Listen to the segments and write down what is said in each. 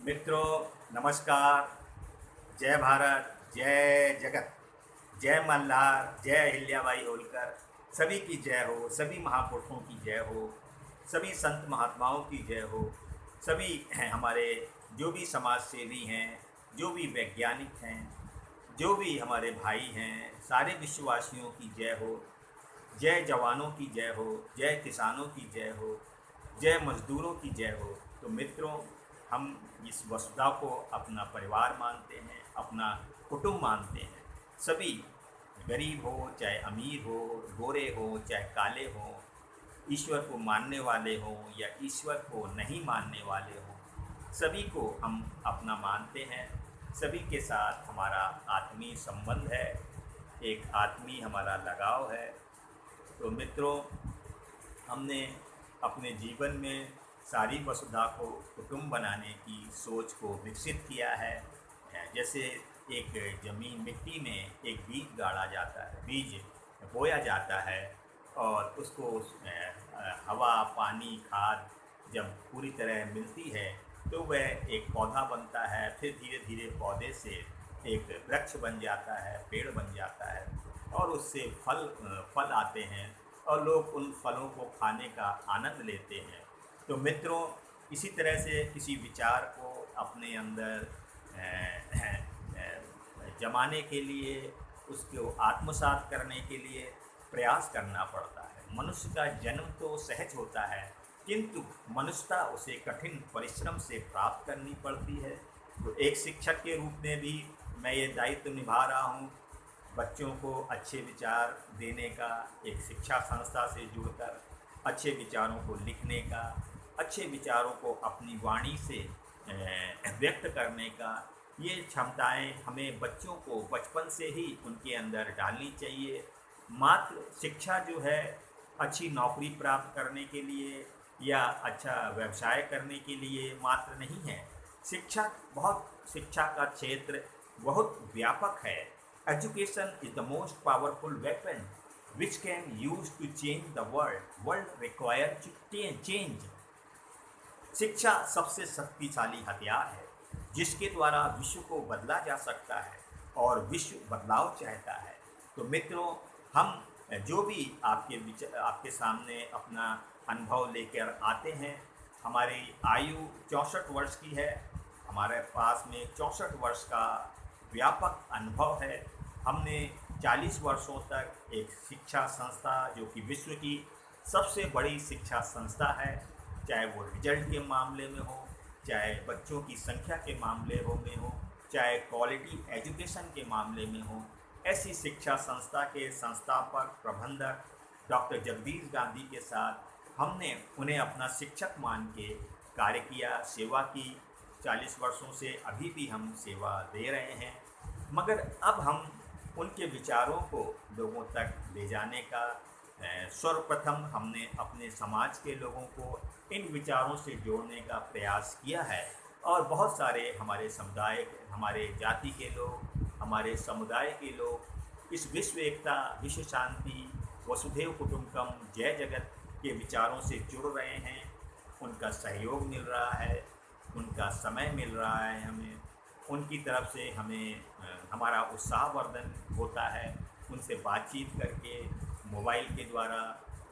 मित्रों, नमस्कार। जय भारत, जय जगत, जय मल्हार, जय अहिल्याबाई होलकर। सभी की जय हो, सभी महापुरुषों की जय हो, सभी संत महात्माओं की जय हो, सभी हमारे जो भी समाज सेवी हैं, जो भी वैज्ञानिक हैं, जो भी हमारे भाई हैं, सारे विश्ववासियों की जय हो। जय जवानों की जय हो, जय किसानों की जय हो, जय मजदूरों की जय हो। तो मित्रों, हम इस वसुधा को अपना परिवार मानते हैं, अपना कुटुंब मानते हैं। सभी, गरीब हो चाहे अमीर हो, गोरे हो चाहे काले हो, ईश्वर को मानने वाले हों या ईश्वर को नहीं मानने वाले हों, सभी को हम अपना मानते हैं। सभी के साथ हमारा आत्मीय संबंध है, एक आत्मीय हमारा लगाव है। तो मित्रों, हमने अपने जीवन में सारी वसुधा को कुटुंब बनाने की सोच को विकसित किया है। जैसे एक ज़मीन, मिट्टी में एक बीज गाड़ा जाता है, बीज बोया जाता है, और उसको हवा, पानी, खाद जब पूरी तरह मिलती है तो वह एक पौधा बनता है। फिर धीरे धीरे पौधे से एक वृक्ष बन जाता है, पेड़ बन जाता है, और उससे फल आते हैं, और लोग उन फलों को खाने का आनंद लेते हैं। तो मित्रों, इसी तरह से किसी विचार को अपने अंदर जमाने के लिए, उसको आत्मसात करने के लिए प्रयास करना पड़ता है। मनुष्य का जन्म तो सहज होता है, किंतु मनुष्यता उसे कठिन परिश्रम से प्राप्त करनी पड़ती है। तो एक शिक्षक के रूप में भी मैं ये दायित्व निभा रहा हूँ, बच्चों को अच्छे विचार देने का, एक शिक्षा संस्था से जुड़कर अच्छे विचारों को लिखने का, अच्छे विचारों को अपनी वाणी से व्यक्त करने का। ये क्षमताएं हमें बच्चों को बचपन से ही उनके अंदर डालनी चाहिए। मात्र शिक्षा जो है अच्छी नौकरी प्राप्त करने के लिए या अच्छा व्यवसाय करने के लिए मात्र नहीं है। शिक्षा का क्षेत्र बहुत व्यापक है। Education is the most powerful weapon which can use to change the world require change। शिक्षा सबसे शक्तिशाली हथियार है जिसके द्वारा विश्व को बदला जा सकता है, और विश्व बदलाव चाहता है। तो मित्रों, हम जो भी आपके सामने अपना अनुभव लेकर आते हैं, हमारी आयु 64 वर्ष की है। हमारे पास में 64 वर्ष का व्यापक अनुभव है। हमने 40 वर्षों तक एक शिक्षा संस्था, जो कि विश्व की सबसे बड़ी शिक्षा संस्था है, चाहे वो रिजल्ट के मामले में हो, चाहे बच्चों की संख्या के मामले में हो, चाहे क्वालिटी एजुकेशन के मामले में हो, ऐसी शिक्षा संस्था के संस्थापक प्रबंधक डॉक्टर जगदीश गांधी के साथ हमने उन्हें अपना शिक्षक मान के कार्य किया, सेवा की। 40 वर्षों से अभी भी हम सेवा दे रहे हैं, मगर अब हम उनके विचारों को लोगों तक ले जाने का सर्वप्रथम हमने अपने समाज के लोगों को इन विचारों से जोड़ने का प्रयास किया है। और बहुत सारे हमारे समुदाय, हमारे जाति के लोग, हमारे समुदाय के लोग इस विश्व एकता, विश्व शांति, वसुधैव कुटुंबकम, जय जगत के विचारों से जुड़ रहे हैं। उनका सहयोग मिल रहा है, उनका समय मिल रहा है हमें, उनकी तरफ से हमें हमारा उत्साहवर्धन होता है। उनसे बातचीत करके, मोबाइल के द्वारा,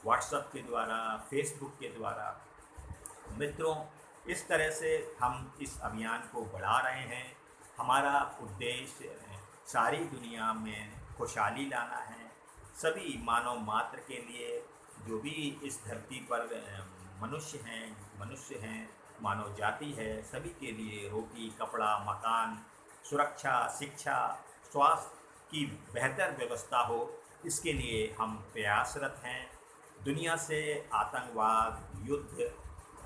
व्हाट्सएप के द्वारा, फेसबुक के द्वारा। मित्रों, इस तरह से हम इस अभियान को बढ़ा रहे हैं। हमारा उद्देश्य सारी दुनिया में खुशहाली लाना है। सभी मानव मात्र के लिए, जो भी इस धरती पर मनुष्य हैं, मानव जाति है, सभी के लिए रोटी, कपड़ा, मकान, सुरक्षा, शिक्षा, स्वास्थ्य की बेहतर व्यवस्था हो, इसके लिए हम प्रयासरत हैं। दुनिया से आतंकवाद, युद्ध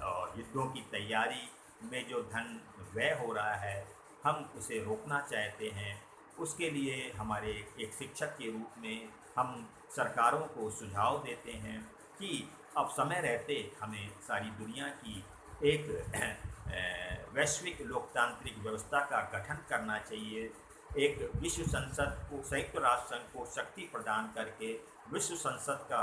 और युद्धों की तैयारी में जो धन व्यय हो रहा है, हम उसे रोकना चाहते हैं। उसके लिए हमारे एक शिक्षक के रूप में हम सरकारों को सुझाव देते हैं कि अब समय रहते हमें सारी दुनिया की एक वैश्विक लोकतांत्रिक व्यवस्था का गठन करना चाहिए। एक विश्व संसद को, संयुक्त राष्ट्र संघ को शक्ति प्रदान करके विश्व संसद का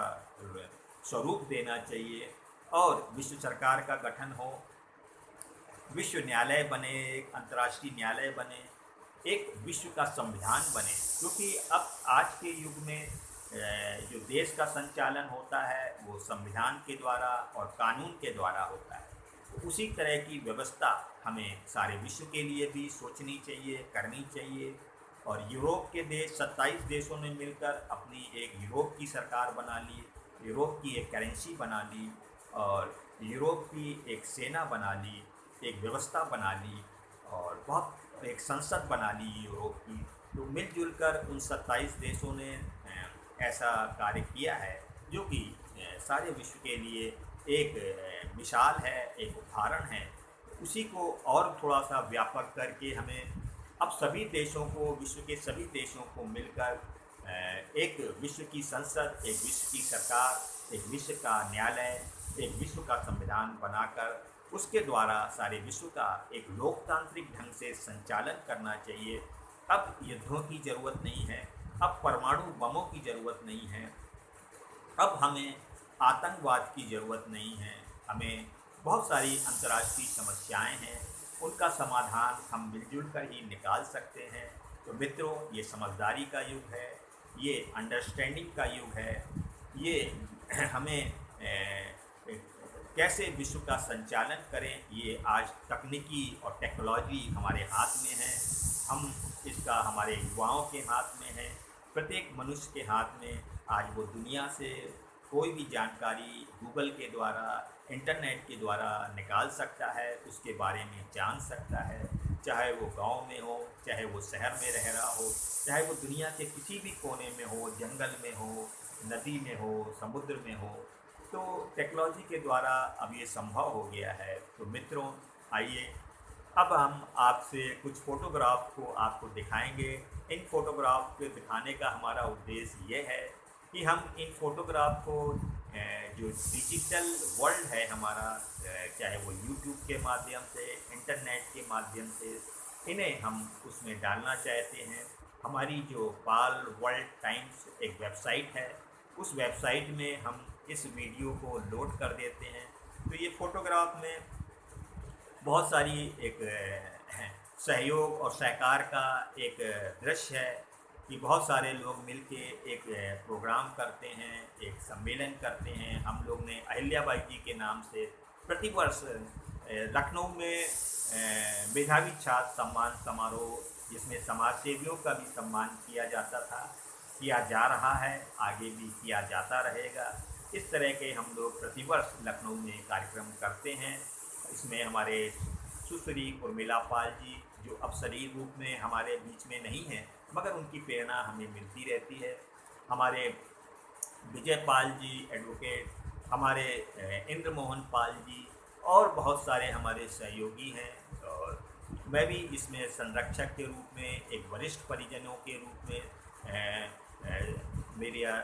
स्वरूप देना चाहिए, और विश्व सरकार का गठन हो। विश्व न्यायालय बने, एक अंतर्राष्ट्रीय न्यायालय बने, एक विश्व का संविधान बने। क्योंकि अब आज के युग में जो देश का संचालन होता है वो संविधान के द्वारा और कानून के द्वारा होता है। तो उसी तरह की व्यवस्था हमें सारे विश्व के लिए भी सोचनी चाहिए, करनी चाहिए। और यूरोप के देश 27 देशों ने मिलकर अपनी एक यूरोप की सरकार बना ली, यूरोप की एक करेंसी बना ली, और यूरोप की एक सेना बना ली, एक व्यवस्था बना ली, और बहुत एक संसद बना ली यूरोप की। तो मिलजुल कर उन 27 देशों ने ऐसा कार्य किया है जो कि सारे विश्व के लिए एक मिसाल है, एक उदाहरण है। उसी को और थोड़ा सा व्यापक करके हमें अब सभी देशों को, विश्व के सभी देशों को मिलकर एक विश्व की संसद, एक विश्व की सरकार, एक विश्व का न्यायालय, एक विश्व का संविधान बनाकर उसके द्वारा सारे विश्व का एक लोकतांत्रिक ढंग से संचालन करना चाहिए। अब युद्धों की ज़रूरत नहीं है, अब परमाणु बमों की ज़रूरत नहीं है, अब हमें आतंकवाद की ज़रूरत नहीं है। हमें बहुत सारी अंतर्राष्ट्रीय समस्याएं हैं, उनका समाधान हम मिलजुल कर ही निकाल सकते हैं। तो मित्रों, ये समझदारी का युग है, ये अंडरस्टैंडिंग का युग है, ये हमें कैसे विश्व का संचालन करें, ये आज तकनीकी और टेक्नोलॉजी हमारे हाथ में है। हम इसका हमारे युवाओं के हाथ में है, प्रत्येक मनुष्य के हाथ में। आज वो दुनिया से कोई भी जानकारी गूगल के द्वारा, इंटरनेट के द्वारा निकाल सकता है, उसके बारे में जान सकता है। चाहे वो गांव में हो, चाहे वो शहर में रह रहा हो, चाहे वो दुनिया के किसी भी कोने में हो, जंगल में हो, नदी में हो, समुद्र में हो। तो टेक्नोलॉजी के द्वारा अब ये संभव हो गया है। तो मित्रों, आइए अब हम आपसे कुछ फ़ोटोग्राफ को आपको दिखाएंगे। इन फ़ोटोग्राफ को दिखाने का हमारा उद्देश्य ये है कि हम इन फ़ोटोग्राफ को जो डिजिटल वर्ल्ड है हमारा, चाहे वो यूट्यूब के माध्यम से, इंटरनेट के माध्यम से, इन्हें हम उसमें डालना चाहते हैं। हमारी जो पाल वर्ल्ड टाइम्स एक वेबसाइट है, उस वेबसाइट में हम इस वीडियो को लोड कर देते हैं। तो ये फ़ोटोग्राफ में बहुत सारी एक सहयोग और सहकार का एक दृश्य है कि बहुत सारे लोग मिलके एक प्रोग्राम करते हैं, एक सम्मेलन करते हैं। हम लोग ने अहिल्याबाई जी के नाम से प्रतिवर्ष लखनऊ में मेधावी छात्र सम्मान समारोह, जिसमें समाज सेवियों का भी सम्मान किया जाता था, किया जा रहा है, आगे भी किया जाता रहेगा। इस तरह के हम लोग प्रतिवर्ष लखनऊ में कार्यक्रम करते हैं। इसमें हमारे सुश्री उर्मिला पाल जी, जो अब शरीर रूप में हमारे बीच में नहीं हैं, मगर उनकी प्रेरणा हमें मिलती रहती है। हमारे विजय पाल जी एडवोकेट, हमारे इंद्र मोहन पाल जी, और बहुत सारे हमारे सहयोगी हैं। और मैं भी इसमें संरक्षक के रूप में, एक वरिष्ठ परिजनों के रूप में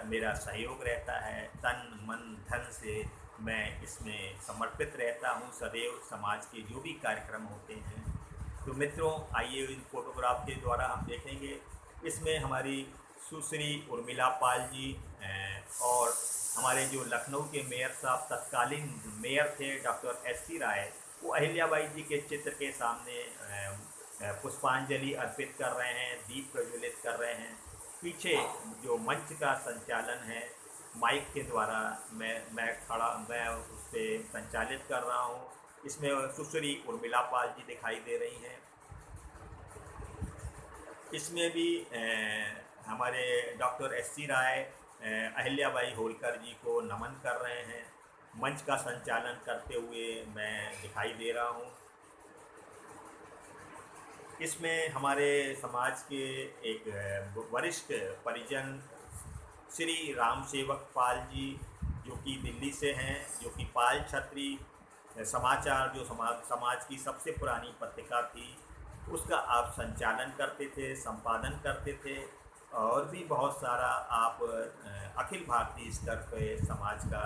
मेरा सहयोग रहता है। तन मन धन से मैं इसमें समर्पित रहता हूँ सदैव। समाज के जो भी कार्यक्रम होते हैं, तो मित्रों आइए इन फोटोग्राफ के द्वारा हम देखेंगे। इसमें हमारी सुश्री उर्मिला पाल जी और हमारे जो लखनऊ के मेयर साहब, तत्कालीन मेयर थे डॉक्टर एस.सी. राय, वो अहिल्याबाई जी के चित्र के सामने पुष्पांजलि अर्पित कर रहे हैं, दीप प्रज्वलित कर रहे हैं। पीछे जो मंच का संचालन है माइक के द्वारा, मैं उस पर संचालित कर रहा हूँ। इसमें सुश्री उर्मिला पाल जी दिखाई दे रही हैं। इसमें भी हमारे डॉक्टर एस.सी. राय अहिल्याबाई होलकर जी को नमन कर रहे हैं। मंच का संचालन करते हुए मैं दिखाई दे रहा हूँ। इसमें हमारे समाज के एक वरिष्ठ परिजन श्री राम सेवक पाल जी, जो कि दिल्ली से हैं, जो कि पाल क्षत्रिय समाचार, जो समाज की सबसे पुरानी पत्रिका थी, उसका आप संचालन करते थे, संपादन करते थे। और भी बहुत सारा आप अखिल भारतीय स्तर पर समाज का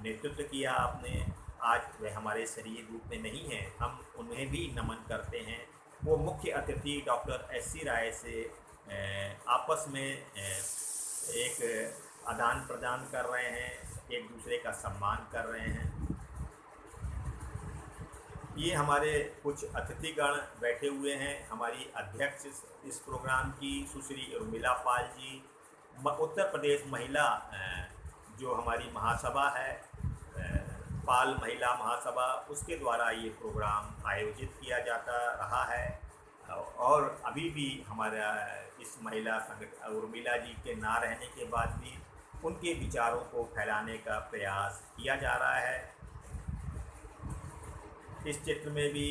नेतृत्व किया आपने। आज वे हमारे शरीर रूप में नहीं हैं, हम उन्हें भी नमन करते हैं। वो मुख्य अतिथि डॉक्टर एस.सी. राय से आपस में एक आदान प्रदान कर रहे हैं, एक दूसरे का सम्मान कर रहे हैं। ये हमारे कुछ अतिथिगण बैठे हुए हैं। हमारी अध्यक्ष इस प्रोग्राम की सुश्री उर्मिला पाल जी, उत्तर प्रदेश महिला जो हमारी महासभा है, पाल महिला महासभा, उसके द्वारा ये प्रोग्राम आयोजित किया जाता रहा है। और अभी भी हमारा इस महिला संगठन उर्मिला जी के ना रहने के बाद भी उनके विचारों को फैलाने का प्रयास किया जा रहा है। इस चित्र में भी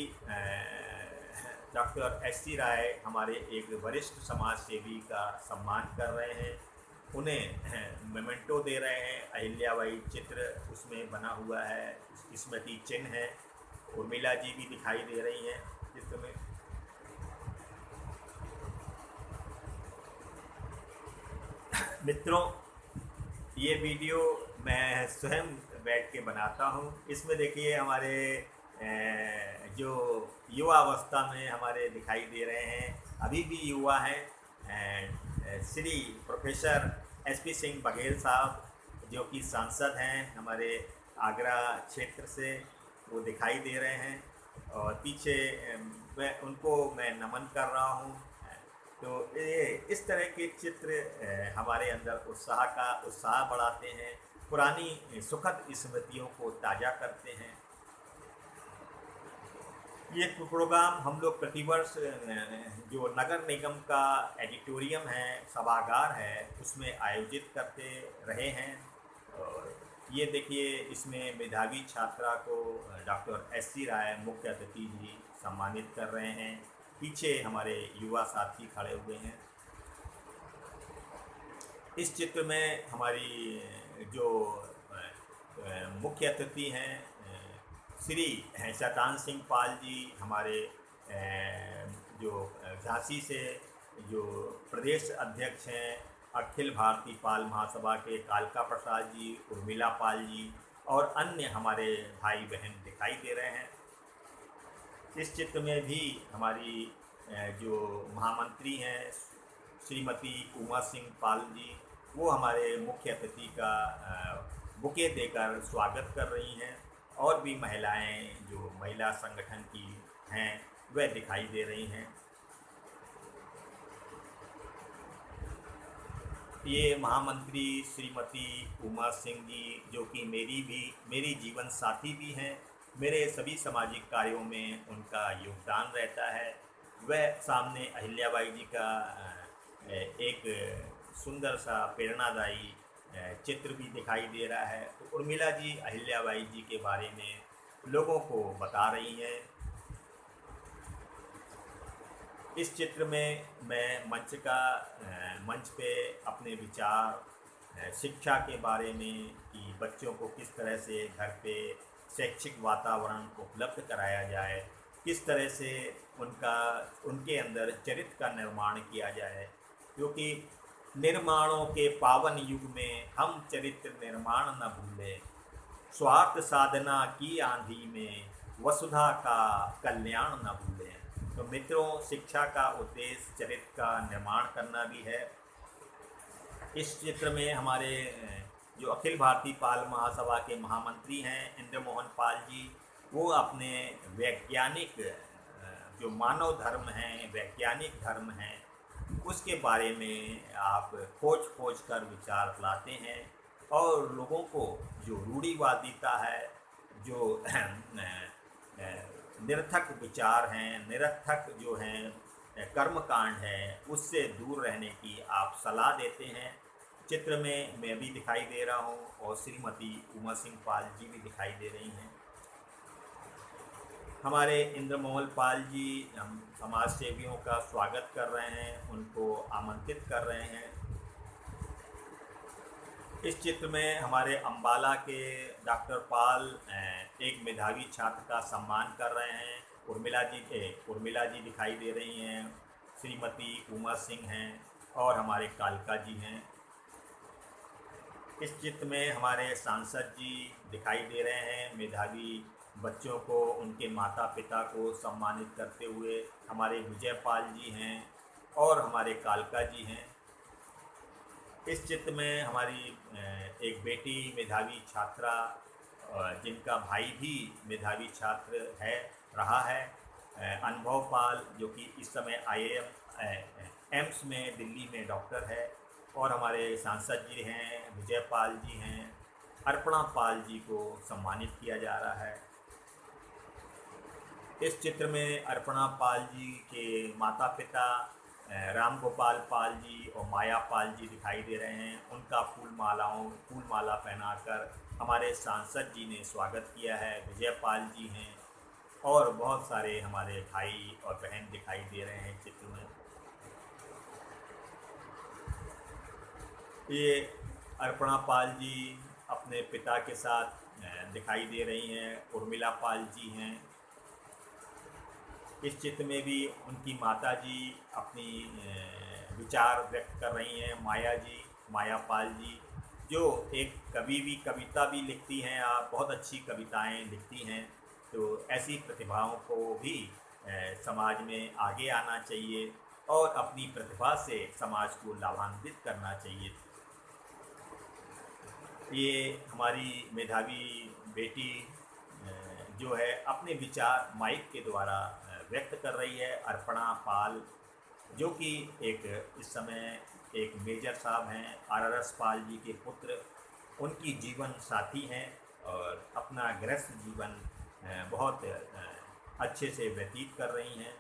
डॉक्टर एस.सी. राय हमारे एक वरिष्ठ समाज सेवी का सम्मान कर रहे हैं, उन्हें मेमेंटो दे रहे हैं। अहिल्याबाई चित्र उसमें बना हुआ है, स्मृति चिन्ह है। उर्मिला जी भी दिखाई दे रही हैं चित्र में। मित्रों, ये वीडियो मैं स्वयं बैठ के बनाता हूँ। इसमें देखिए हमारे जो युवा अवस्था में हमारे दिखाई दे रहे हैं, अभी भी युवा हैं, श्री प्रोफेसर एस.पी. सिंह बघेल साहब, जो कि सांसद हैं हमारे आगरा क्षेत्र से, वो दिखाई दे रहे हैं। और पीछे मैं नमन कर रहा हूँ। तो ये इस तरह के चित्र हमारे अंदर उत्साह बढ़ाते हैं, पुरानी सुखद स्मृतियों को ताज़ा करते हैं। ये प्रोग्राम हम लोग प्रतिवर्ष जो नगर निगम का एडिटोरियम है, सभागार है, उसमें आयोजित करते रहे हैं। और ये देखिए, इसमें मेधावी छात्रा को डॉक्टर एस.सी. राय मुख्य अतिथि जी सम्मानित कर रहे हैं। पीछे हमारे युवा साथी खड़े हुए हैं। इस चित्र में हमारी जो मुख्य अतिथि हैं श्री शतान सिंह पाल जी, हमारे जो झांसी से जो प्रदेश अध्यक्ष हैं अखिल भारतीय पाल महासभा के, कालका प्रसाद जी, उर्मिला पाल जी और अन्य हमारे भाई बहन दिखाई दे रहे हैं। इस चित्र में भी हमारी जो महामंत्री हैं श्रीमती उमा सिंह पाल जी, वो हमारे मुख्य अतिथि का बुके देकर स्वागत कर रही हैं। और भी महिलाएं जो महिला संगठन की हैं वह दिखाई दे रही हैं। ये महामंत्री श्रीमती उमा सिंह जी, जो कि मेरी जीवन साथी भी हैं, मेरे सभी सामाजिक कार्यों में उनका योगदान रहता है। वह सामने अहिल्याबाई जी का एक सुंदर सा प्रेरणादायी चित्र भी दिखाई दे रहा है। तो उर्मिला जी अहिल्याबाई जी के बारे में लोगों को बता रही हैं। इस चित्र में मैं मंच पे अपने विचार शिक्षा के बारे में, कि बच्चों को किस तरह से घर पे शैक्षिक वातावरण उपलब्ध कराया जाए, किस तरह से उनके अंदर चरित्र का निर्माण किया जाए, क्योंकि निर्माणों के पावन युग में हम चरित्र निर्माण न भूलें। स्वार्थ साधना की आंधी में वसुधा का कल्याण न भूलें। तो मित्रों, शिक्षा का उद्देश्य चरित्र का निर्माण करना भी है। इस चित्र में हमारे जो अखिल भारतीय पाल महासभा के महामंत्री हैं इंद्र मोहन पाल जी, वो अपने वैज्ञानिक जो मानव धर्म हैं, वैज्ञानिक धर्म हैं, उसके बारे में आप खोज कर विचार लाते हैं। और लोगों को जो रूढ़िवादिता है, जो निरर्थक विचार हैं, निरर्थक जो हैं कर्मकांड है, उससे दूर रहने की आप सलाह देते हैं। चित्र में मैं भी दिखाई दे रहा हूँ और श्रीमती उमा सिंह पाल जी भी दिखाई दे रही हैं। हमारे इंद्रमोहन पाल जी हम समाज सेवियों का स्वागत कर रहे हैं, उनको आमंत्रित कर रहे हैं। इस चित्र में हमारे अंबाला के डॉक्टर पाल एक मेधावी छात्र का सम्मान कर रहे हैं। उर्मिला जी दिखाई दे रही हैं, श्रीमती उमा सिंह हैं और हमारे कालका जी हैं। इस चित्र में हमारे सांसद जी दिखाई दे रहे हैं, मेधावी बच्चों को, उनके माता पिता को सम्मानित करते हुए। हमारे विजय पाल जी हैं और हमारे कालका जी हैं। इस चित्र में हमारी एक बेटी मेधावी छात्रा जिनका भाई भी मेधावी छात्र है रहा है, अनुभव पाल, जो कि इस समय IIM एम्स में दिल्ली में डॉक्टर है, और हमारे सांसद जी हैं, विजय पाल जी हैं, अर्पणा पाल जी को सम्मानित किया जा रहा है। इस चित्र में अर्पणा पाल जी के माता पिता राम गोपाल पाल जी और माया पाल जी दिखाई दे रहे हैं। उनका फूल माला पहनाकर हमारे सांसद जी ने स्वागत किया है। विजय पाल जी हैं और बहुत सारे हमारे भाई और बहन दिखाई दे रहे हैं चित्र में। ये अर्पणा पाल जी अपने पिता के साथ दिखाई दे रही हैं। उर्मिला पाल जी हैं। इस चित्र में भी उनकी माता जी अपनी विचार व्यक्त कर रही हैं। माया पाल जी, जो एक कविता भी लिखती हैं, आप बहुत अच्छी कविताएं लिखती हैं। तो ऐसी प्रतिभाओं को भी समाज में आगे आना चाहिए और अपनी प्रतिभा से समाज को लाभान्वित करना चाहिए। ये हमारी मेधावी बेटी जो है अपने विचार माइक के द्वारा व्यक्त कर रही है। अर्पणा पाल, जो कि इस समय एक मेजर साहब हैं, RRS पाल जी के पुत्र, उनकी जीवन साथी हैं और अपना गृहस्थ जीवन बहुत अच्छे से व्यतीत कर रही हैं।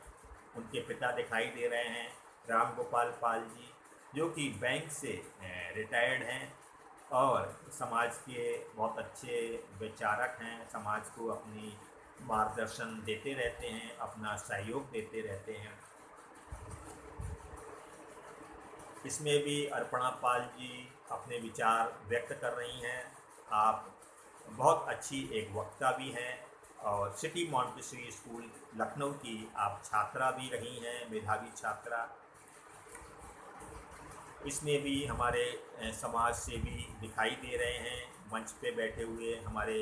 उनके पिता दिखाई दे रहे हैं, राम गोपाल पाल जी, जो कि बैंक से रिटायर्ड हैं और समाज के बहुत अच्छे विचारक हैं। समाज को अपनी मार्गदर्शन देते रहते हैं, अपना सहयोग देते रहते हैं। इसमें भी अर्पणा पाल जी अपने विचार व्यक्त कर रही हैं। आप बहुत अच्छी एक वक्ता भी हैं और सिटी मॉन्टेसरी स्कूल लखनऊ की आप छात्रा भी रही हैं, मेधावी छात्रा। इसमें भी हमारे समाज सेवी दिखाई दे रहे हैं। मंच पे बैठे हुए हमारे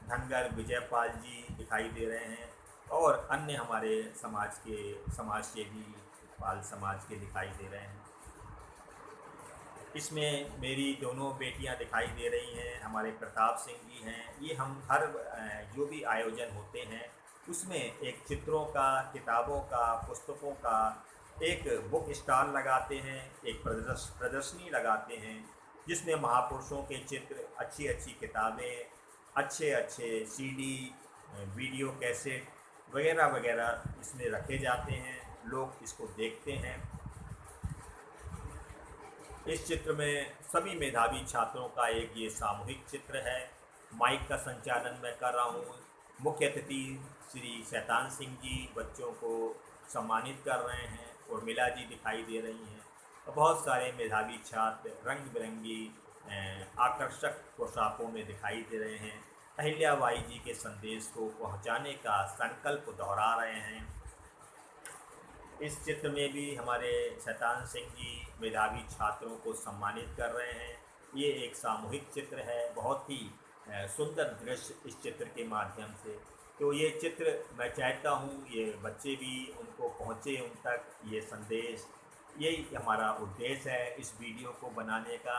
धनगर विजय पाल जी दिखाई दे रहे हैं और अन्य हमारे समाज सेवी पाल समाज के दिखाई दे रहे हैं। इसमें मेरी दोनों बेटियां दिखाई दे रही हैं, हमारे प्रताप सिंह जी हैं। ये हम हर जो भी आयोजन होते हैं उसमें एक चित्रों का, किताबों का, पुस्तकों का एक बुक स्टॉल लगाते हैं, एक प्रदर्शनी लगाते हैं, जिसमें महापुरुषों के चित्र, अच्छी अच्छी किताबें, अच्छे अच्छे CD, वीडियो कैसेट वगैरह वगैरह इसमें रखे जाते हैं। लोग इसको देखते हैं। इस चित्र में सभी मेधावी छात्रों का एक ये सामूहिक चित्र है। माइक का संचालन मैं कर रहा हूँ। मुख्य अतिथि श्री शैतान सिंह जी बच्चों को सम्मानित कर रहे हैं। उर्मिला जी दिखाई दे रही हैं और बहुत सारे मेधावी छात्र रंग बिरंगी आकर्षक पोशाकों में दिखाई दे रहे हैं। अहिल्याबाई जी के संदेश को पहुंचाने का संकल्प दोहरा रहे हैं। इस चित्र में भी हमारे शैतान सिंह जी मेधावी छात्रों को सम्मानित कर रहे हैं। ये एक सामूहिक चित्र है, बहुत ही सुंदर दृश्य इस चित्र के माध्यम से। तो ये चित्र मैं चाहता हूँ ये बच्चे भी उनको पहुँचे, उन तक ये संदेश। यही हमारा उद्देश्य है इस वीडियो को बनाने का।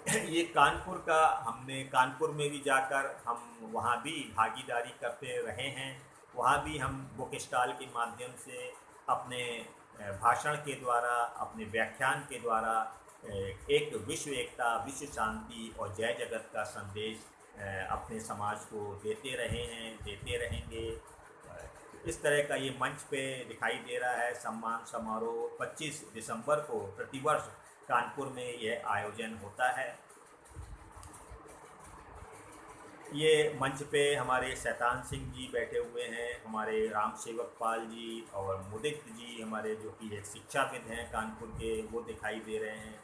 ये कानपुर का, हमने कानपुर में भी जाकर हम वहाँ भी भागीदारी करते रहे हैं। वहाँ भी हम बुक स्टॉल के माध्यम से अपने भाषण के द्वारा, अपने व्याख्यान के द्वारा एक विश्व एकता, विश्व शांति और जय जगत का संदेश अपने समाज को देते रहे हैं, देते रहेंगे। इस तरह का ये मंच पे दिखाई दे रहा है। सम्मान समारोह 25 दिसंबर को प्रतिवर्ष कानपुर में यह आयोजन होता है। ये मंच पे हमारे शैतान सिंह जी बैठे हुए हैं, हमारे राम सेवक पाल जी और मुदित जी, हमारे जो कि एक शिक्षाविद हैं कानपुर के, वो दिखाई दे रहे हैं।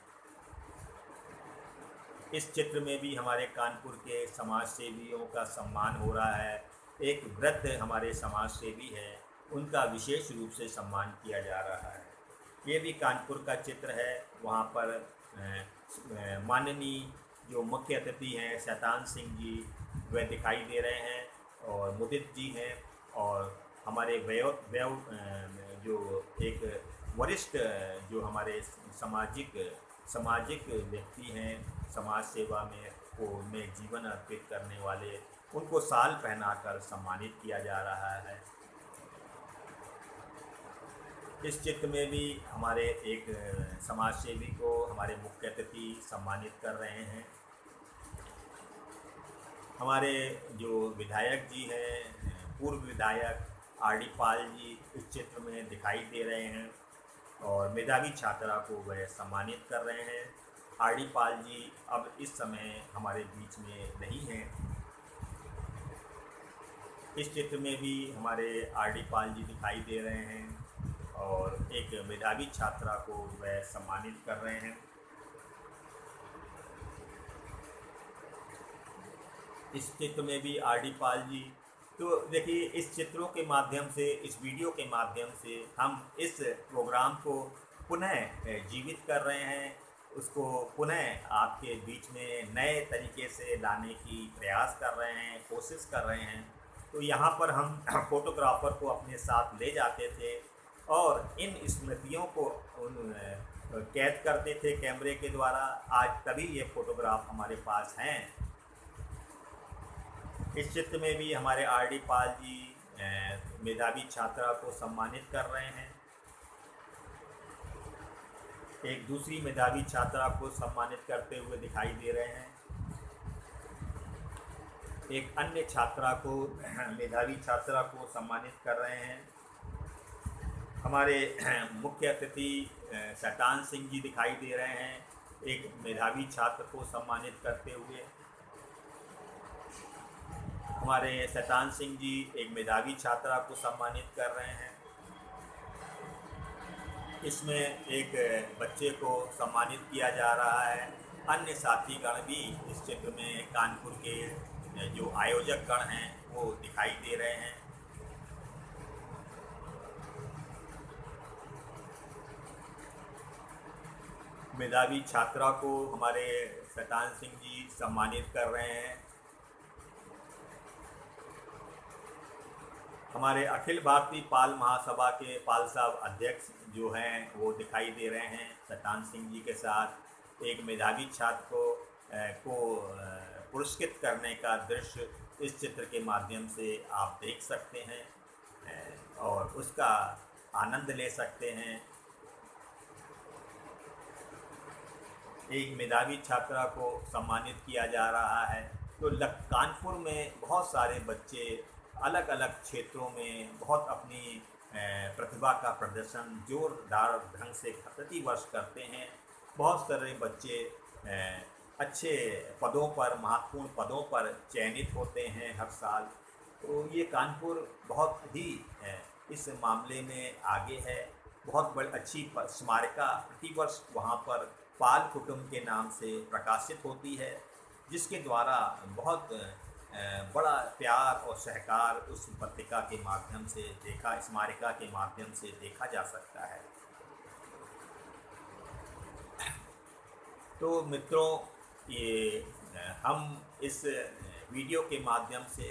इस चित्र में भी हमारे कानपुर के समाज सेवियों का सम्मान हो रहा है। एक वृद्ध हमारे समाज सेवी है, उनका विशेष रूप से सम्मान किया जा रहा है। ये भी कानपुर का चित्र है। वहाँ पर माननीय जो मुख्य अतिथि हैं शैतान सिंह जी, वे दिखाई दे रहे हैं और मुदित जी हैं और हमारे जो एक वरिष्ठ जो हमारे सामाजिक व्यक्ति हैं, समाज सेवा में को में जीवन अर्पित करने वाले उनको शाल पहनाकर सम्मानित किया जा रहा है। इस चित्र में भी हमारे एक समाज सेवी को हमारे मुख्य अतिथि सम्मानित कर रहे हैं। हमारे जो विधायक जी हैं, पूर्व विधायक आर डी पाल जी इस चित्र में दिखाई दे रहे हैं और मेधावी छात्रा को वह सम्मानित कर रहे हैं। आर डी पाल जी अब इस समय हमारे बीच में नहीं हैं। इस चित्र में भी हमारे आर डी पाल जी दिखाई दे रहे हैं और एक मेधावी छात्रा को वह सम्मानित कर रहे हैं। इस चित्र में भी आर डी पाल जी। तो देखिए, इस चित्रों के माध्यम से, इस वीडियो के माध्यम से हम इस प्रोग्राम को पुनः जीवित कर रहे हैं, उसको पुनः आपके बीच में नए तरीके से लाने की प्रयास कर रहे हैं, कोशिश कर रहे हैं। तो यहाँ पर हम फोटोग्राफर को अपने साथ ले जाते थे और इन स्मृतियों को कैद करते थे कैमरे के द्वारा। आज तभी ये फोटोग्राफ हमारे पास हैं। इस चित्र में भी हमारे आर डी पाल जी मेधावी छात्रा को सम्मानित कर रहे हैं। एक दूसरी मेधावी छात्रा को सम्मानित करते हुए दिखाई दे रहे हैं। एक अन्य छात्रा को, मेधावी छात्रा को सम्मानित कर रहे हैं। हमारे मुख्य अतिथि शैतान सिंह जी दिखाई दे रहे हैं, एक मेधावी छात्र को सम्मानित करते हुए। हमारे शैतान सिंह जी एक मेधावी छात्रा को सम्मानित कर रहे हैं। इसमें एक बच्चे को सम्मानित किया जा रहा है। अन्य साथीगण भी इस चित्र में कानपुर के जो आयोजक गण हैं वो दिखाई दे रहे हैं। मेधावी छात्रा को हमारे शैतान सिंह जी सम्मानित कर रहे हैं। हमारे अखिल भारतीय पाल महासभा के पाल साहब अध्यक्ष जो हैं वो दिखाई दे रहे हैं शैतान सिंह जी के साथ। एक मेधावी छात्र को पुरस्कृत करने का दृश्य इस चित्र के माध्यम से आप देख सकते हैं और उसका आनंद ले सकते हैं। एक मेधावी छात्रा को सम्मानित किया जा रहा है। तो कानपुर में बहुत सारे बच्चे अलग अलग क्षेत्रों में बहुत अपनी प्रतिभा का प्रदर्शन जोरदार ढंग से प्रतिवर्ष करते हैं। बहुत सारे बच्चे अच्छे पदों पर, महत्वपूर्ण पदों पर चयनित होते हैं हर साल। तो ये कानपुर बहुत ही इस मामले में आगे है। बहुत बड़ी अच्छी स्मारिका प्रतिवर्ष वहाँ पर पाल कुटुंब के नाम से प्रकाशित होती है, जिसके द्वारा बहुत बड़ा प्यार और सहकार उस पत्रिका के माध्यम से स्मारिका के माध्यम से देखा जा सकता है। तो मित्रों, ये हम इस वीडियो के माध्यम से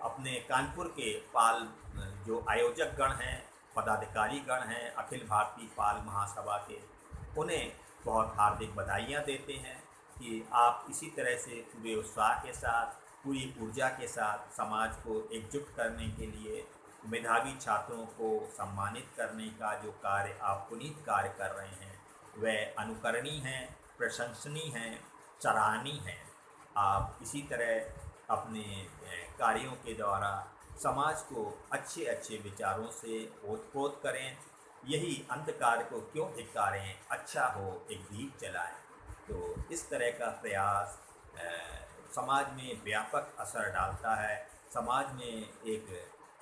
अपने कानपुर के पाल जो आयोजक गण हैं, पदाधिकारी गण हैं अखिल भारतीय पाल महासभा के, उन्हें बहुत हार्दिक बधाइयाँ देते हैं कि आप इसी तरह से पूरे उत्साह के साथ, पूरी ऊर्जा के साथ समाज को एकजुट करने के लिए मेधावी छात्रों को सम्मानित करने का जो कार्य आप पुनीत कार्य कर रहे हैं वह अनुकरणीय हैं, प्रशंसनीय हैं, सराहनीय हैं। आप इसी तरह अपने कार्यों के द्वारा समाज को अच्छे अच्छे विचारों से ओतप्रोत करें। यही अंधकार को क्यों धिक्कारें, अच्छा हो एक दीप जलाएं। तो इस तरह का प्रयास समाज में व्यापक असर डालता है, समाज में एक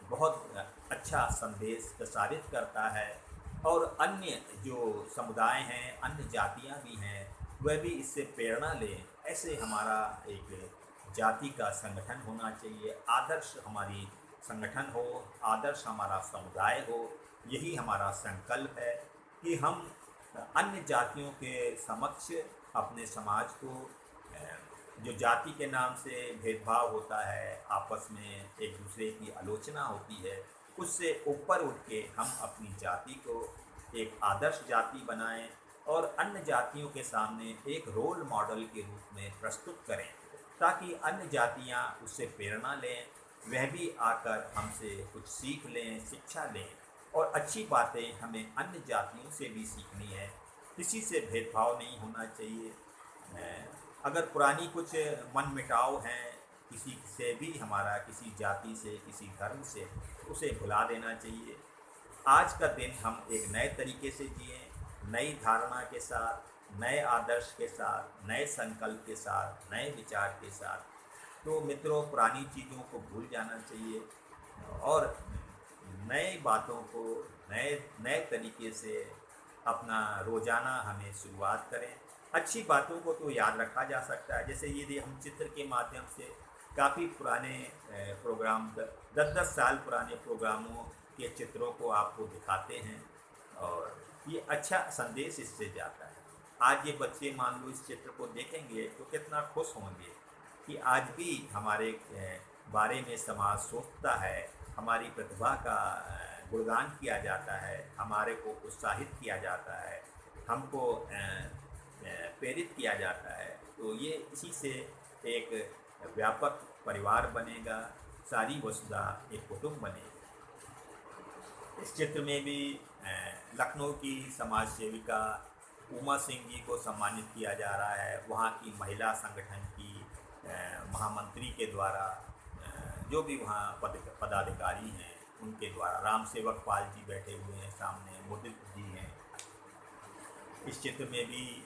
बहुत अच्छा संदेश प्रसारित करता है और अन्य जो समुदाय हैं, अन्य जातियां भी हैं, वह भी इससे प्रेरणा लें। ऐसे हमारा एक जाति का संगठन होना चाहिए, आदर्श हमारी संगठन हो, आदर्श हमारा समुदाय हो। यही हमारा संकल्प है कि हम अन्य जातियों के समक्ष अपने समाज को, जो जाति के नाम से भेदभाव होता है, आपस में एक दूसरे की आलोचना होती है, उससे ऊपर उठ के हम अपनी जाति को एक आदर्श जाति बनाएं और अन्य जातियों के सामने एक रोल मॉडल के रूप में प्रस्तुत करें। ताकि अन्य जातियां उससे प्रेरणा लें, वह भी आकर हमसे कुछ सीख लें, शिक्षा लें। और अच्छी बातें हमें अन्य जातियों से भी सीखनी है। किसी से भेदभाव नहीं होना चाहिए। अगर पुरानी कुछ मन मिटाव हैं किसी से भी, हमारा किसी जाति से, किसी धर्म से, उसे भुला देना चाहिए। आज का दिन हम एक नए तरीके से जिए, नई धारणा के साथ, नए आदर्श के साथ, नए संकल्प के साथ, नए विचार के साथ। तो मित्रों, पुरानी चीज़ों को भूल जाना चाहिए और नए बातों को नए नए तरीके से अपना रोज़ाना हमें शुरुआत करें। अच्छी बातों को तो याद रखा जा सकता है, जैसे यदि हम चित्र के माध्यम से काफ़ी पुराने प्रोग्राम, 10-10 साल पुराने प्रोग्रामों के चित्रों को आपको दिखाते हैं और ये अच्छा संदेश इससे जाता है। आज ये बच्चे मान लो इस चित्र को देखेंगे तो कितना खुश होंगे कि आज भी हमारे बारे में समाज सोचता है, हमारी प्रतिभा का गुणगान किया जाता है, हमारे को उत्साहित किया जाता है, हमको प्रेरित किया जाता है। तो ये इसी से एक व्यापक परिवार बनेगा, सारी वसुधा एक कुटुंब बनेगी। इस चित्र में भी लखनऊ की समाज सेविका उमा सिंह जी को सम्मानित किया जा रहा है। वहाँ की महिला संगठन की महामंत्री के द्वारा, जो भी वहाँ पदाधिकारी हैं उनके द्वारा, राम सेवक पाल जी बैठे हुए हैं सामने, मुदित जी हैं। इस चित्र में भी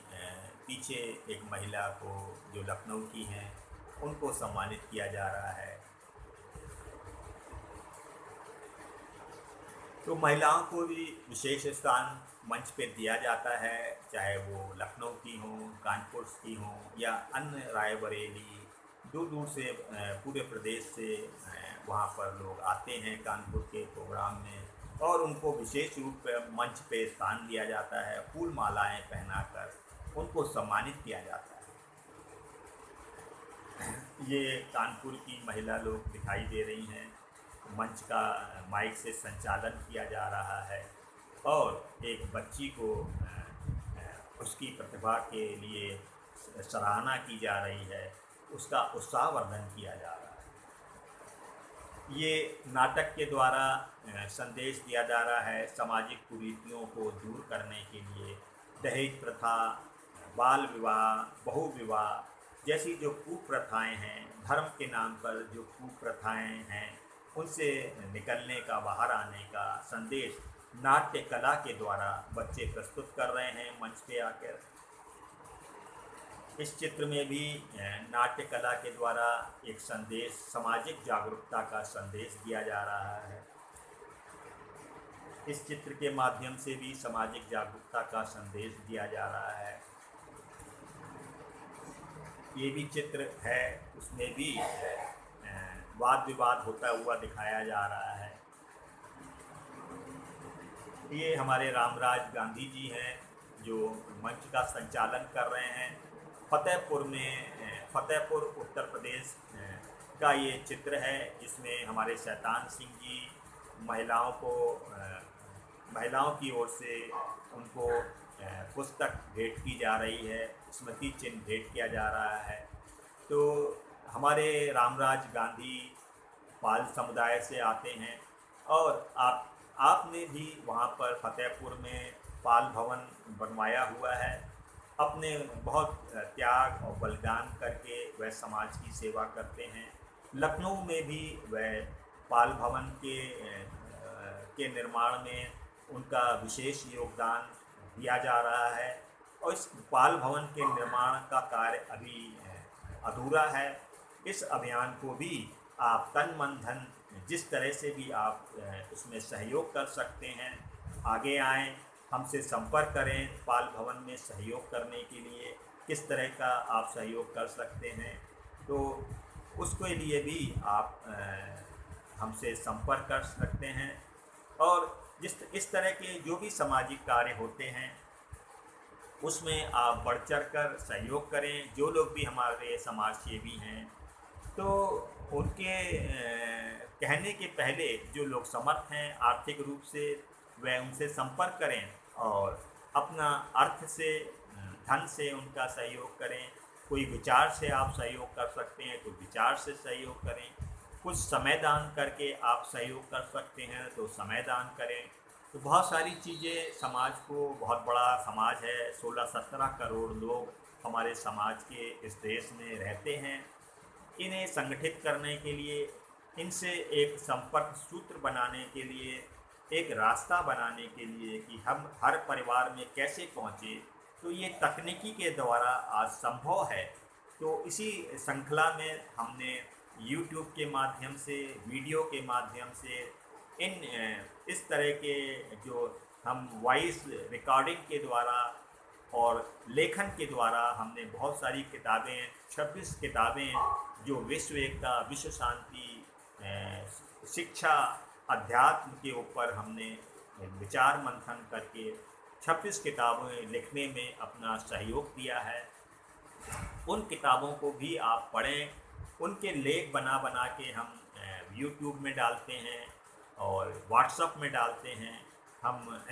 पीछे एक महिला को, जो लखनऊ की हैं, उनको सम्मानित किया जा रहा है। तो महिलाओं को भी विशेष स्थान मंच पे दिया जाता है, चाहे वो लखनऊ की हों, कानपुर की हों या अन्य रायबरेली, दूर दूर से पूरे प्रदेश से वहाँ पर लोग आते हैं कानपुर के प्रोग्राम में और उनको विशेष रूप पे मंच पे स्थान दिया जाता है। फूल मालाएँ पहनाकर उनको सम्मानित किया जाता है। ये कानपुर की महिला लोग दिखाई दे रही हैं। मंच का माइक से संचालन किया जा रहा है और एक बच्ची को उसकी प्रतिभा के लिए सराहना की जा रही है, उसका उत्साहवर्धन किया जा रहा है। ये नाटक के द्वारा संदेश दिया जा रहा है सामाजिक कुरीतियों को दूर करने के लिए। दहेज प्रथा, बाल विवाह, बहु विवाह जैसी जो कुप्रथाएं हैं, धर्म के नाम पर जो कुप्रथाएं हैं, उनसे निकलने का, बाहर आने का संदेश नाट्य कला के द्वारा बच्चे प्रस्तुत कर रहे हैं मंच पे आकर। इस चित्र में भी नाट्य कला के द्वारा एक संदेश, सामाजिक जागरूकता का संदेश दिया जा रहा है। इस चित्र के माध्यम से भी सामाजिक जागरूकता का संदेश दिया जा रहा है। ये भी चित्र है, उसमें भी वाद विवाद होता हुआ दिखाया जा रहा है। ये हमारे रामराज गांधी जी हैं जो मंच का संचालन कर रहे हैं। फतेहपुर उत्तर प्रदेश का ये चित्र है, जिसमें हमारे शैतान सिंह जी महिलाओं की ओर से उनको पुस्तक भेंट की जा रही है, स्मृति चिन्ह भेंट किया जा रहा है। तो हमारे रामराज गांधी पाल समुदाय से आते हैं और आपने भी वहाँ पर फतेहपुर में पाल भवन बनवाया हुआ है। अपने बहुत त्याग और बलिदान करके वह समाज की सेवा करते हैं। लखनऊ में भी वह पाल भवन के निर्माण में उनका विशेष योगदान दिया जा रहा है और इस पाल भवन के निर्माण का कार्य अभी अधूरा है। इस अभियान को भी आप तन मन धन जिस तरह से भी आप उसमें सहयोग कर सकते हैं, आगे आएँ, हमसे संपर्क करें। पाल भवन में सहयोग करने के लिए किस तरह का आप सहयोग कर सकते हैं, तो उसके लिए भी आप हमसे संपर्क कर सकते हैं। और इस तरह के जो भी सामाजिक कार्य होते हैं उसमें आप बढ़ चढ़ कर सहयोग करें। जो लोग भी हमारे समाज सेवी हैं, तो उनके कहने के पहले जो लोग समर्थ हैं आर्थिक रूप से, वह उनसे संपर्क करें और अपना अर्थ से, धन से उनका सहयोग करें। कोई विचार से आप सहयोग कर सकते हैं तो विचार से सहयोग करें, कुछ समय दान करके आप सहयोग कर सकते हैं तो समय दान करें। तो बहुत सारी चीज़ें समाज को, बहुत बड़ा समाज है, 16-17 करोड़ लोग हमारे समाज के इस देश में रहते हैं। इन्हें संगठित करने के लिए, इनसे एक संपर्क सूत्र बनाने के लिए, एक रास्ता बनाने के लिए कि हम हर परिवार में कैसे पहुँचे, तो ये तकनीकी के द्वारा आज संभव है। तो इसी श्रृंखला में हमने यूट्यूब के माध्यम से, वीडियो के माध्यम से, इस तरह के जो हम वॉइस रिकॉर्डिंग के द्वारा और लेखन के द्वारा हमने बहुत सारी किताबें, 26 किताबें जो विश्व एकता, विश्व शांति, शिक्षा, अध्यात्म के ऊपर हमने विचार मंथन करके 26 किताबें लिखने में अपना सहयोग दिया है। उन किताबों को भी आप पढ़ें। उनके लेख बना बना के हम यूट्यूब में डालते हैं और व्हाट्सएप में डालते हैं, हम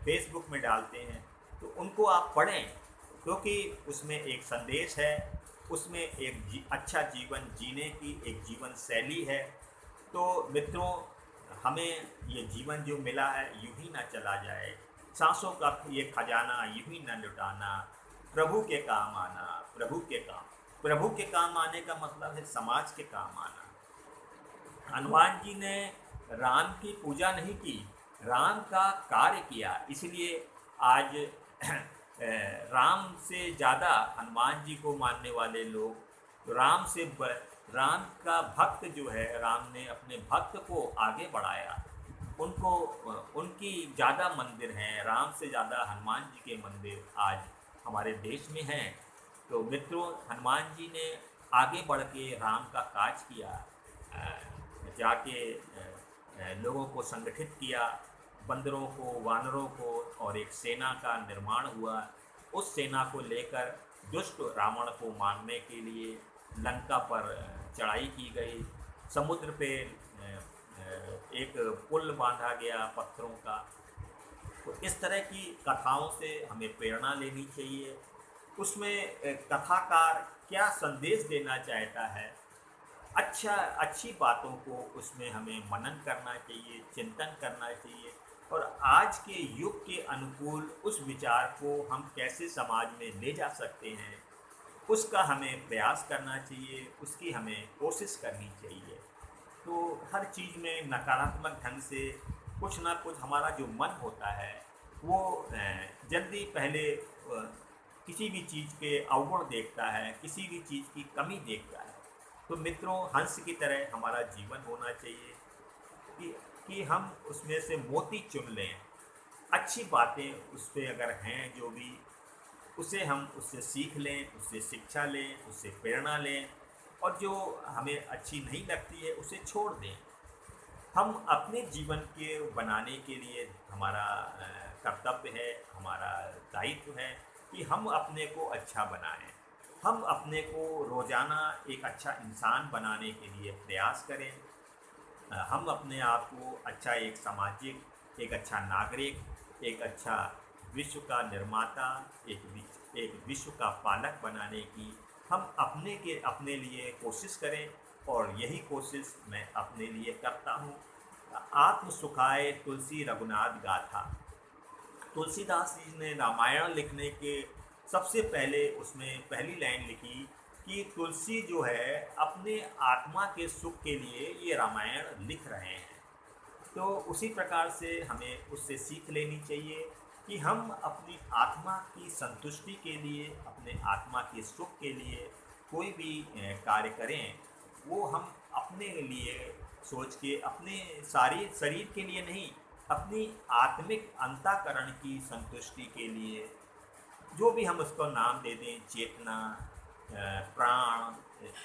फेसबुक में डालते हैं। तो उनको आप पढ़ें, क्योंकि उसमें एक संदेश है, उसमें एक अच्छा जीवन जीने की एक जीवन शैली है। तो मित्रों, हमें ये जीवन जो मिला है यूं ही ना चला जाए, सांसों का ये खजाना यूं ही ना लुटाना, प्रभु के काम आना, प्रभु के काम। प्रभु के काम आने का मतलब है समाज के काम आना। हनुमान जी ने राम की पूजा नहीं की, राम का कार्य किया, इसलिए आज राम से ज़्यादा हनुमान जी को मानने वाले लोग, राम का भक्त जो है, राम ने अपने भक्त को आगे बढ़ाया, उनको, उनकी ज़्यादा मंदिर हैं, राम से ज़्यादा हनुमान जी के मंदिर आज हमारे देश में हैं। तो मित्रों, हनुमान जी ने आगे बढ़ के राम का काज किया, जाके लोगों को संगठित किया, बंदरों को, वानरों को, और एक सेना का निर्माण हुआ। उस सेना को लेकर दुष्ट रावण को मारने के लिए लंका पर चढ़ाई की गई। समुद्र पे एक पुल बांधा गया पत्थरों का। तो इस तरह की कथाओं से हमें प्रेरणा लेनी चाहिए। उसमें कथाकार क्या संदेश देना चाहता है, अच्छी बातों को उसमें हमें मनन करना चाहिए, चिंतन करना चाहिए, और आज के युग के अनुकूल उस विचार को हम कैसे समाज में ले जा सकते हैं, उसका हमें प्रयास करना चाहिए, उसकी हमें कोशिश करनी चाहिए। तो हर चीज़ में नकारात्मक ढंग से कुछ ना कुछ हमारा जो मन होता है वो जल्दी पहले किसी भी चीज़ के अवगुण देखता है, किसी भी चीज़ की कमी देखता है। तो मित्रों, हंस की तरह हमारा जीवन होना चाहिए कि हम उसमें से मोती चुन लें, अच्छी बातें उस पर अगर हैं जो भी, उसे हम उससे सीख लें, उससे शिक्षा लें, उससे प्रेरणा लें, और जो हमें अच्छी नहीं लगती है उसे छोड़ दें। हम अपने जीवन के बनाने के लिए हमारा कर्तव्य है, हमारा दायित्व है कि हम अपने को अच्छा बनाएं, हम अपने को रोज़ाना एक अच्छा इंसान बनाने के लिए प्रयास करें। हम अपने आप को अच्छा एक सामाजिक, एक अच्छा नागरिक, एक अच्छा विश्व का निर्माता, एक विश्व का पालक बनाने की हम अपने लिए कोशिश करें। और यही कोशिश मैं अपने लिए करता हूँ। आत्म सुखाए तुलसी रघुनाथ गाथा। तुलसीदास जी ने रामायण लिखने के सबसे पहले उसमें पहली लाइन लिखी कि तुलसी जो है अपने आत्मा के सुख के लिए ये रामायण लिख रहे हैं। तो उसी प्रकार से हमें उससे सीख लेनी चाहिए कि हम अपनी आत्मा की संतुष्टि के लिए, अपने आत्मा के सुख के लिए कोई भी कार्य करें, वो हम अपने लिए सोच के, अपने सारे शरीर के लिए नहीं, अपनी आत्मिक अंतःकरण की संतुष्टि के लिए, जो भी हम उसको नाम दे दें, चेतना, प्राण,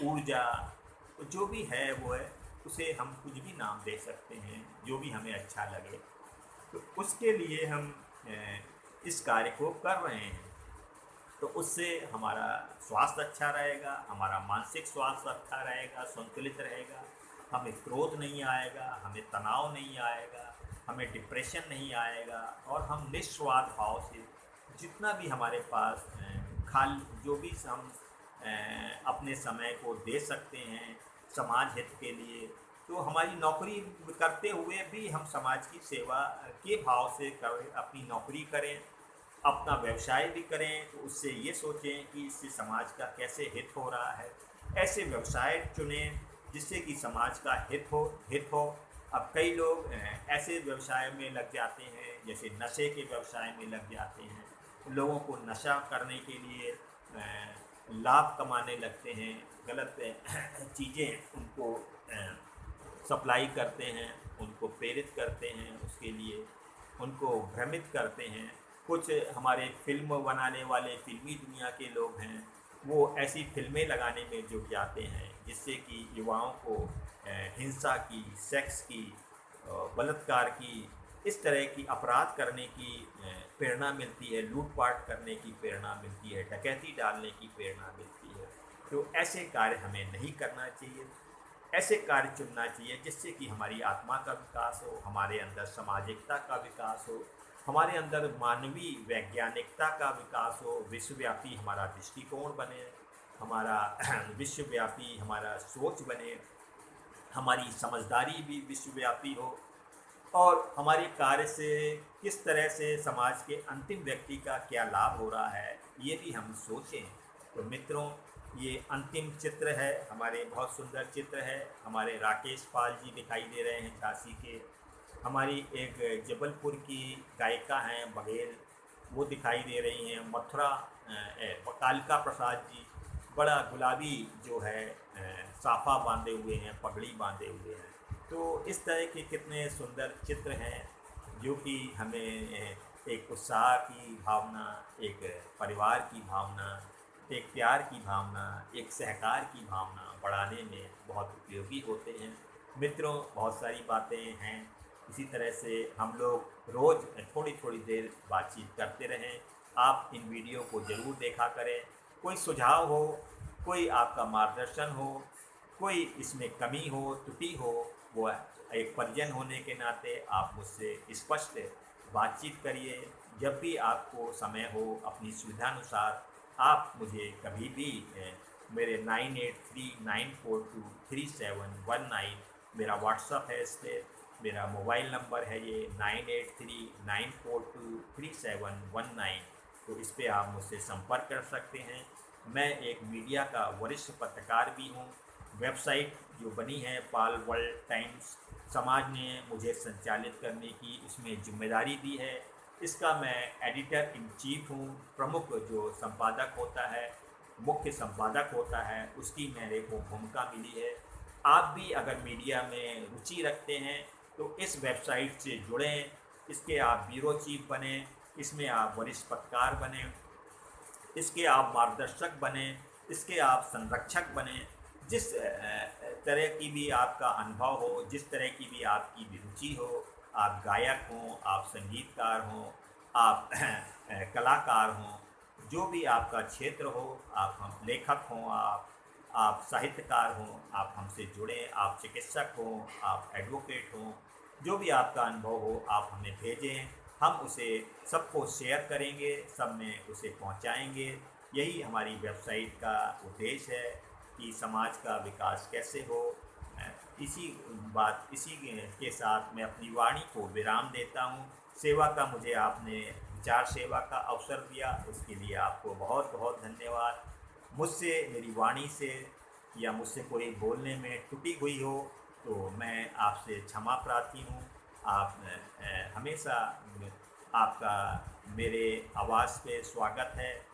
ऊर्जा, जो भी है वो है, उसे हम कुछ भी नाम दे सकते हैं, जो भी हमें अच्छा लगे। तो उसके लिए हम इस कार्य को कर रहे हैं। तो उससे हमारा स्वास्थ्य अच्छा रहेगा, हमारा मानसिक स्वास्थ्य अच्छा रहेगा, संतुलित रहेगा, हमें क्रोध नहीं आएगा, हमें तनाव नहीं आएगा, हमें डिप्रेशन नहीं आएगा, और हम निस्वार्थ भाव से जितना भी हमारे पास जो भी हम अपने समय को दे सकते हैं समाज हित के लिए, तो हमारी नौकरी करते हुए भी हम समाज की सेवा के भाव से अपनी नौकरी करें, अपना व्यवसाय भी करें, तो उससे ये सोचें कि इससे समाज का कैसे हित हो रहा है। ऐसे व्यवसाय चुनें जिससे कि समाज का हित हो। अब कई लोग ऐसे व्यवसाय में लग जाते हैं, जैसे नशे के व्यवसाय में लग जाते हैं, लोगों को नशा करने के लिए लाभ कमाने लगते हैं, गलत चीज़ें उनको सप्लाई करते हैं, उनको प्रेरित करते हैं, उसके लिए उनको भ्रमित करते हैं। कुछ हमारे फिल्म बनाने वाले फिल्मी दुनिया के लोग हैं, वो ऐसी फिल्में लगाने में जुट जाते हैं जिससे कि युवाओं को हिंसा की, सेक्स की, बलात्कार की, इस तरह की अपराध करने की प्रेरणा मिलती है, लूटपाट करने की प्रेरणा मिलती है, डकैती डालने की प्रेरणा मिलती है। तो ऐसे कार्य हमें नहीं करना चाहिए। ऐसे कार्य चुनना चाहिए जिससे कि हमारी आत्मा का विकास हो, हमारे अंदर सामाजिकता का विकास हो, हमारे अंदर मानवीय वैज्ञानिकता का विकास हो, विश्वव्यापी हमारा दृष्टिकोण बने, हमारा विश्वव्यापी हमारा सोच बने, हमारी समझदारी भी विश्वव्यापी हो, और हमारे कार्य से किस तरह से समाज के अंतिम व्यक्ति का क्या लाभ हो रहा है ये भी हम सोचें। तो मित्रों, ये अंतिम चित्र है, हमारे बहुत सुंदर चित्र है। हमारे राकेश पाल जी दिखाई दे रहे हैं झांसी के, हमारी एक जबलपुर की गायिका हैं बघेल, वो दिखाई दे रही हैं, मथुरा कालिका प्रसाद जी, बड़ा गुलाबी जो है साफा बांधे हुए हैं, पगड़ी बांधे हुए हैं। तो इस तरह के कितने सुंदर चित्र हैं जो कि हमें एक उत्साह की भावना, एक परिवार की भावना, एक प्यार की भावना, एक सहकार की भावना बढ़ाने में बहुत उपयोगी होते हैं। मित्रों, बहुत सारी बातें हैं, इसी तरह से हम लोग रोज़ थोड़ी थोड़ी देर बातचीत करते रहें। आप इन वीडियो को ज़रूर देखा करें। कोई सुझाव हो, कोई आपका मार्गदर्शन हो, कोई इसमें कमी हो, त्रुटि हो, वो एक परिजन होने के नाते आप मुझसे स्पष्ट बातचीत करिए। जब भी आपको समय हो, अपनी सुविधानुसार आप मुझे कभी भी मेरे 9839423719 मेरा व्हाट्सअप है, इस पर मेरा मोबाइल नंबर है, ये 9839423719, तो इस पर आप मुझसे संपर्क कर सकते हैं। मैं एक मीडिया का वरिष्ठ पत्रकार भी हूँ। वेबसाइट जो बनी है पाल वर्ल्ड टाइम्स, समाज ने मुझे संचालित करने की इसमें जिम्मेदारी दी है। इसका मैं एडिटर इन चीफ हूँ। प्रमुख जो संपादक होता है, मुख्य संपादक होता है, उसकी मेरे को भूमिका मिली है। आप भी अगर मीडिया में रुचि रखते हैं तो इस वेबसाइट से जुड़ें, इसके आप ब्यूरो चीफ बने, इसमें आप वरिष्ठ पत्रकार बने, इसके आप मार्गदर्शक बने, इसके आप संरक्षक बने। जिस तरह की भी आपका अनुभव हो, जिस तरह की भी आपकी रुचि हो, आप गायक हों, आप संगीतकार हों, आप कलाकार हों, जो भी आपका क्षेत्र हो, आप हम लेखक हों, आप साहित्यकार हों, आप हमसे जुड़ें। आप चिकित्सक हों, आप एडवोकेट हों, जो भी आपका अनुभव हो आप हमें भेजें। हम उसे सबको शेयर करेंगे, सब में उसे पहुंचाएंगे। यही हमारी वेबसाइट का उद्देश्य है कि समाज का विकास कैसे हो। इसी के साथ मैं अपनी वाणी को विराम देता हूँ। सेवा का मुझे आपने विचार सेवा का अवसर दिया, उसके लिए आपको बहुत बहुत धन्यवाद। मुझसे मेरी वाणी से या मुझसे कोई बोलने में त्रुटि हुई हो तो मैं आपसे क्षमा प्रार्थी हूँ। आप हमेशा आपका मेरे आवाज़ पे स्वागत है।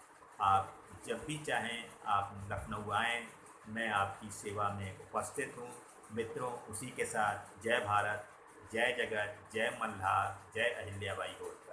आप जब भी चाहें आप लखनऊ आएँ, मैं आपकी सेवा में उपस्थित हूँ। मित्रों, उसी के साथ जय भारत, जय जगत, जय मल्हार, जय अहिल्याबाई होल्कर।